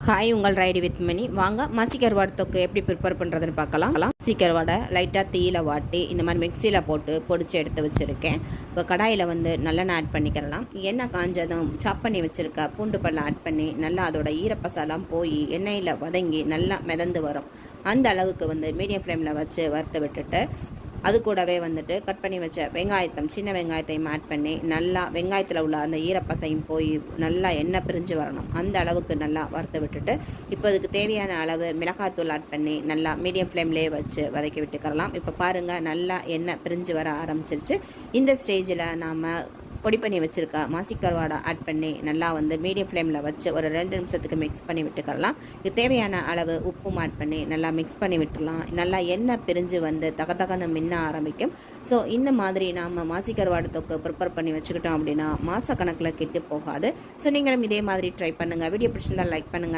Hi, உங்கள் ride with மணி. வாங்க மாசி கருவாடு தொக்கு எப்படி ப்ரிப்பேர் பண்ணுறதுன்னு பார்க்கலாம். மாசி கருவாடை லைட்டாக தீயில வாட்டி இந்த மாதிரி மிக்சியில் போட்டு பொடிச்சு எடுத்து வச்சுருக்கேன். இப்போ கடாயில் நல்லெண்ணெய் ஆட் பண்ணிக்கிறலாம். எண்ணெய் காஞ்சதும் சாப் பண்ணி வச்சுருக்க பூண்டு பல்லை ஆட் பண்ணி நல்லா அதோட ஈரப்பசலாம் போய் எண்ணெயில் வதங்கி நல்லா மிதந்து வரும். அந்த அளவுக்கு மீடியம் ஃப்ளேமில் வச்சு வறுத்து விட்டுட்டு அது கூடவே கட் பண்ணி வச்ச சின்ன வெங்காயத்தையும் ஆட் பண்ணி நல்லா வெங்காயத்தில் உள்ள அந்த ஈரப்பசையும் போய் நல்லா எண்ணெய் பிரிஞ்சு வரணும். அந்த அளவுக்கு நல்லா வறுத்து விட்டுட்டு இப்போ அதுக்கு தேவையான அளவு மிளகாத்தூள் ஆட் பண்ணி நல்லா மீடியம் ஃப்ளேம்லேயே வச்சு வதக்கி விட்டுக்கலாம். இப்போ பாருங்கள், நல்லா எண்ணெய் பிரிஞ்சு வர ஆரம்பிச்சிருச்சு. இந்த ஸ்டேஜில் நாம் பொடி பண்ணி வச்சுருக்க மாசி கருவாடை ஆட் பண்ணி நல்லா மீடியம் ஃப்ளேமில் வச்சு ஒரு 2 நிமிஷத்துக்கு மிக்ஸ் பண்ணி விட்டுக்கலாம். இது தேவையான அளவு உப்பும் ஆட் பண்ணி நல்லா மிக்ஸ் பண்ணி விட்டுலாம். நல்லா எண்ணெய் பிரிஞ்சு தகதகன்னு மின்ன ஆரம்பிக்கும். ஸோ இந்த மாதிரி நாம் மாசி கருவாடு தொக்கு ப்ரிப்பேர் பண்ணி வச்சுக்கிட்டோம் அப்படின்னா மாத கணக்கில் கெட்டு போகாது. ஸோ நீங்களும் இதே மாதிரி ட்ரை பண்ணுங்கள். வீடியோ பிடிச்சிருந்தால் லைக் பண்ணுங்கள்.